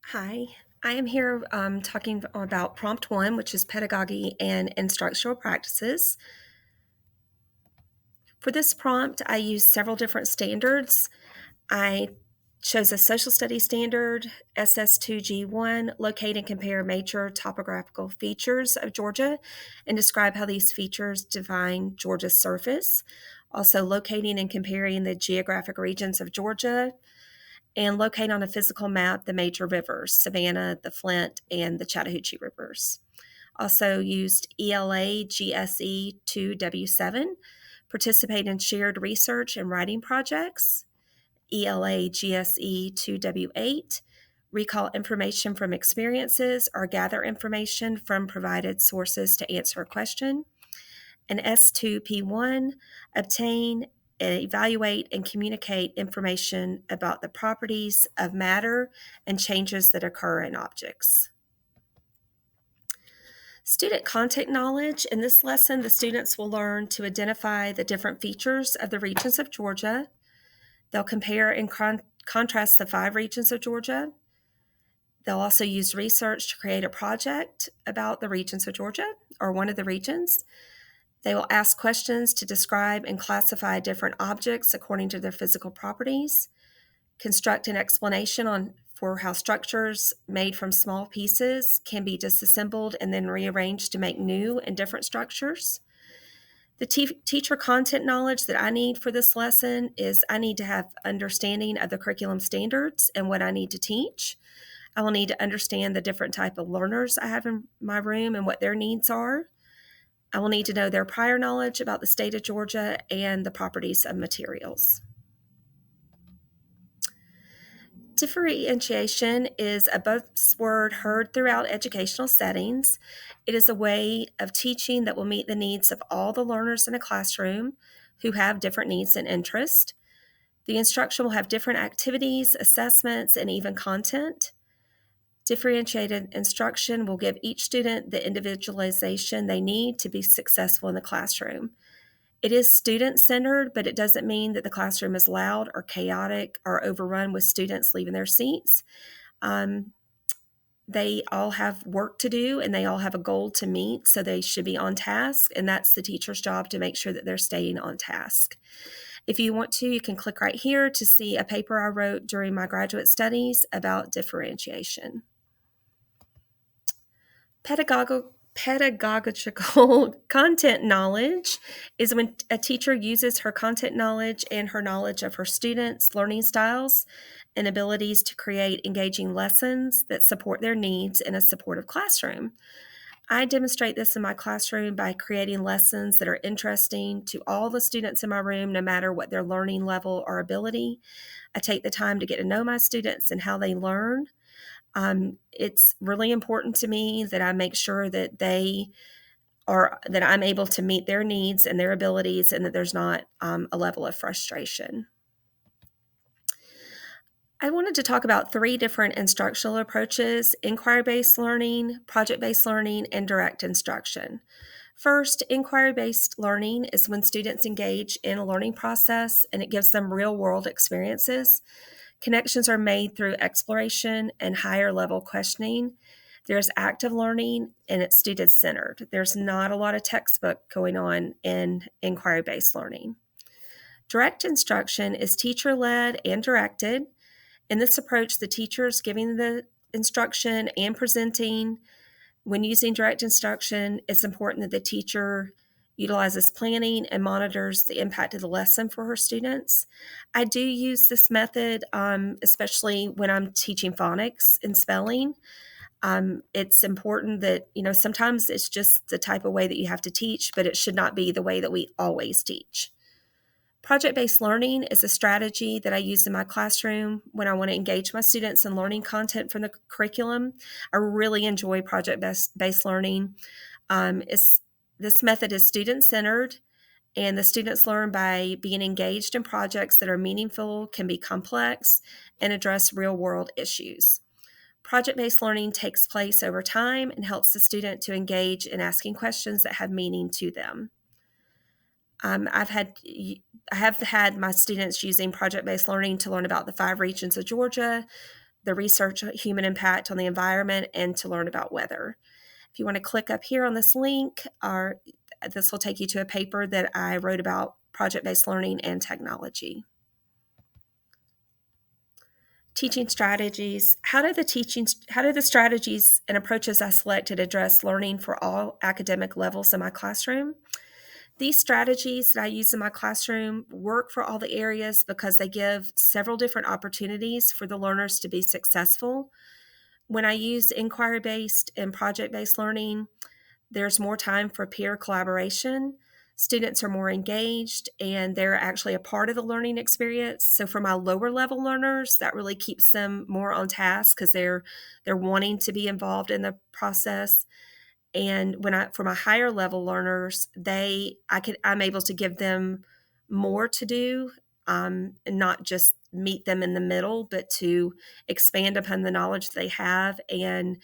Hi, I am here talking about Prompt 1, which is pedagogy and instructional practices. For this prompt, I used several different standards. I chose a social studies standard, SS2G1, locate and compare major topographical features of Georgia and describe how these features define Georgia's surface. Also, locating and comparing the geographic regions of Georgia, and locate on a physical map the major rivers, Savannah, the Flint, and the Chattahoochee rivers. Also used ELA GSE 2W7, participate in shared research and writing projects, ELA GSE 2W8, recall information from experiences or gather information from provided sources to answer a question, and S2P1, obtain, evaluate, and communicate information about the properties of matter and changes that occur in objects. Student content knowledge. In this lesson, the students will learn to identify the different features of the regions of Georgia. They'll compare and contrast the 5 regions of Georgia. They'll also use research to create a project about the regions of Georgia or one of the regions. They will ask questions to describe and classify different objects according to their physical properties, construct an explanation for how structures made from small pieces can be disassembled and then rearranged to make new and different structures. The teacher content knowledge that I need for this lesson is I need to have understanding of the curriculum standards and what I need to teach. I will need to understand the different type of learners I have in my room and what their needs are. I will need to know their prior knowledge about the state of Georgia and the properties of materials. Differentiation is a buzzword heard throughout educational settings. It is a way of teaching that will meet the needs of all the learners in a classroom who have different needs and interests. The instruction will have different activities, assessments, and even content. Differentiated instruction will give each student the individualization they need to be successful in the classroom. It is student-centered, but it doesn't mean that the classroom is loud or chaotic or overrun with students leaving their seats. They all have work to do and they all have a goal to meet, so they should be on task, and that's the teacher's job to make sure that they're staying on task. If you want to, you can click right here to see a paper I wrote during my graduate studies about differentiation. Pedagogical content knowledge is when a teacher uses her content knowledge and her knowledge of her students' learning styles and abilities to create engaging lessons that support their needs in a supportive classroom. I demonstrate this in my classroom by creating lessons that are interesting to all the students in my room, no matter what their learning level or ability. I take the time to get to know my students and how they learn. It's really important to me that I make sure that that I'm able to meet their needs and their abilities, and that there's not a level of frustration. I wanted to talk about 3 different instructional approaches: inquiry-based learning, project-based learning, and direct instruction. First, inquiry-based learning is when students engage in a learning process and it gives them real-world experiences. Connections are made through exploration and higher level questioning. There's active learning and it's student centered. There's not a lot of textbook going on in inquiry based learning. Direct instruction is teacher led and directed. In this approach, the teacher is giving the instruction and presenting. When using direct instruction, it's important that the teacher utilizes planning and monitors the impact of the lesson for her students. I do use this method, especially when I'm teaching phonics and spelling. It's important that, sometimes it's just the type of way that you have to teach, but it should not be the way that we always teach. Project-based learning is a strategy that I use in my classroom when I want to engage my students in learning content from the curriculum. I really enjoy project-based learning. This method is student-centered, and the students learn by being engaged in projects that are meaningful, can be complex, and address real-world issues. Project-based learning takes place over time and helps the student to engage in asking questions that have meaning to them. I have had my students using project-based learning to learn about the 5 regions of Georgia, the research human impact on the environment, and to learn about weather. If you want to click up here on this link, this will take you to a paper that I wrote about project-based learning and technology. Teaching strategies. How do the strategies and approaches I selected address learning for all academic levels in my classroom? These strategies that I use in my classroom work for all the areas because they give several different opportunities for the learners to be successful. When I use inquiry-based and project-based learning, there's more time for peer collaboration. Students are more engaged and they're actually a part of the learning experience. So for my lower level learners, that really keeps them more on task because they're wanting to be involved in the process. And for my higher level learners, I'm able to give them more to do, and not just meet them in the middle, but to expand upon the knowledge they have and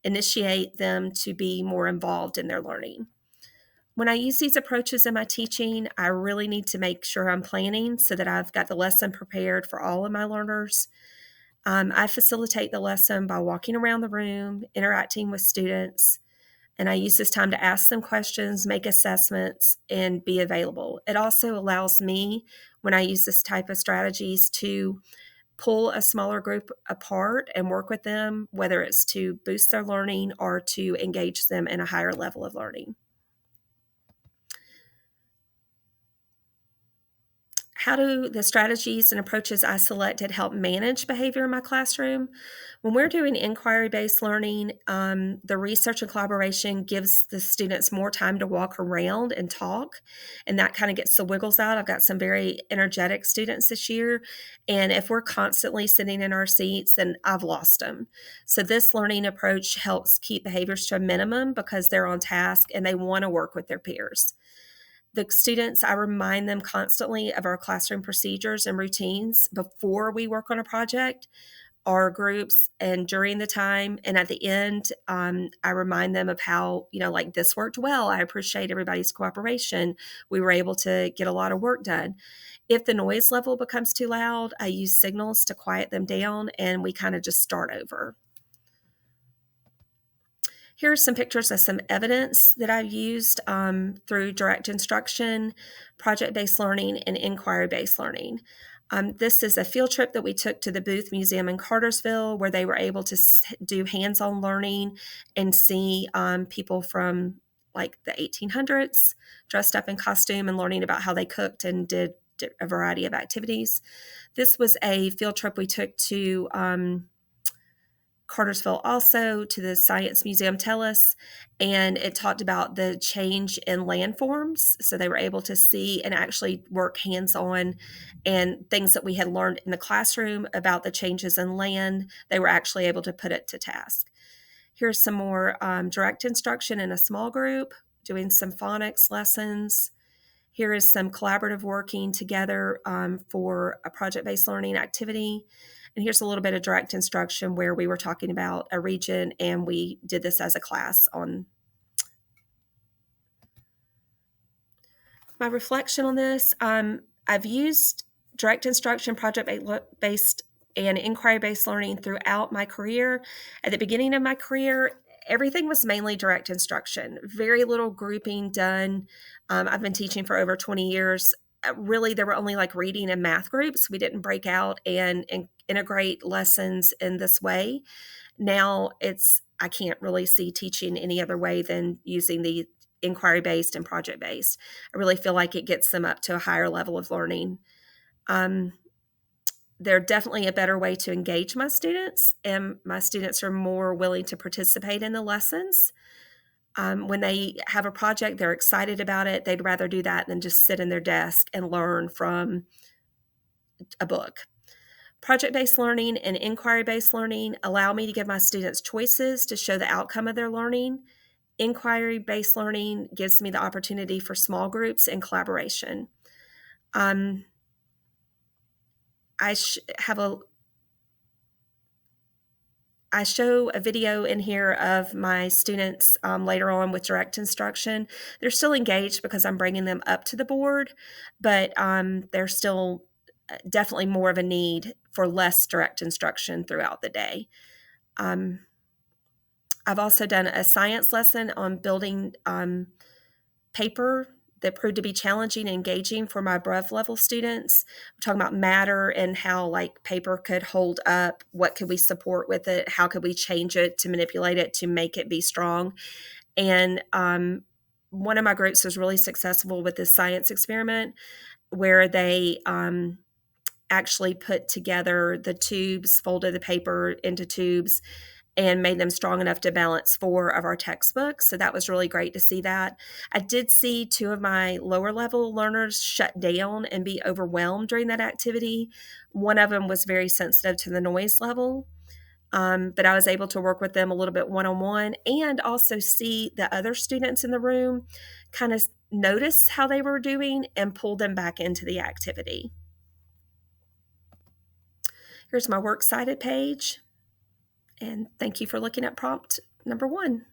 initiate them to be more involved in their learning. When I use these approaches in my teaching, I really need to make sure I'm planning so that I've got the lesson prepared for all of my learners. I facilitate the lesson by walking around the room, interacting with students, and I use this time to ask them questions, make assessments, and be available. It also allows me, when I use this type of strategies, to pull a smaller group apart and work with them, whether it's to boost their learning or to engage them in a higher level of learning. How do the strategies and approaches I selected help manage behavior in my classroom? When we're doing inquiry-based learning, the research and collaboration gives the students more time to walk around and talk, and that kind of gets the wiggles out. I've got some very energetic students this year, and if we're constantly sitting in our seats, then I've lost them. So this learning approach helps keep behaviors to a minimum because they're on task and they want to work with their peers. The students, I remind them constantly of our classroom procedures and routines before we work on a project, our groups, and during the time. And at the end, I remind them of how, like, this worked well. I appreciate everybody's cooperation. We were able to get a lot of work done. If the noise level becomes too loud, I use signals to quiet them down, and we kind of just start over. Here are some pictures of some evidence that I've used through direct instruction, project-based learning, and inquiry-based learning. This is a field trip that we took to the Booth Museum in Cartersville, where they were able to do hands-on learning and see people from like the 1800s dressed up in costume and learning about how they cooked and did a variety of activities. This was a field trip we took to Cartersville, also to the Science Museum Tellus, and it talked about the change in landforms. So they were able to see and actually work hands-on, and things that we had learned in the classroom about the changes in land, they were actually able to put it to task. Here's some more direct instruction in a small group, doing some phonics lessons. Here is some collaborative working together for a project-based learning activity. And here's a little bit of direct instruction where we were talking about a region and we did this as a class on. My reflection on this, I've used direct instruction, project-based, and inquiry-based learning throughout my career. At the beginning of my career, everything was mainly direct instruction, very little grouping done. I've been teaching for over 20 years. Really, there were only like reading and math groups. We didn't break out and integrate lessons in this way. Now I can't really see teaching any other way than using the inquiry-based and project-based. I really feel like it gets them up to a higher level of learning. They're definitely a better way to engage my students, and my students are more willing to participate in the lessons. When they have a project, they're excited about it. They'd rather do that than just sit in their desk and learn from a book. Project-based learning and inquiry-based learning allow me to give my students choices to show the outcome of their learning. Inquiry-based learning gives me the opportunity for small groups and collaboration. I show a video in here of my students later on with direct instruction. They're still engaged because I'm bringing them up to the board, but they're still definitely more of a need for less direct instruction throughout the day. I've also done a science lesson on building paper that proved to be challenging and engaging for my above level students. We're talking about matter and how like paper could hold up, what could we support with it, how could we change it to manipulate it to make it be strong. And one of my groups was really successful with this science experiment where they actually put together the tubes, folded the paper into tubes, and made them strong enough to balance 4 of our textbooks. So that was really great to see that. I did see 2 of my lower level learners shut down and be overwhelmed during that activity. One of them was very sensitive to the noise level, but I was able to work with them a little bit one-on-one and also see the other students in the room kind of notice how they were doing and pull them back into the activity. Here's my works cited page. And thank you for looking at prompt number 1.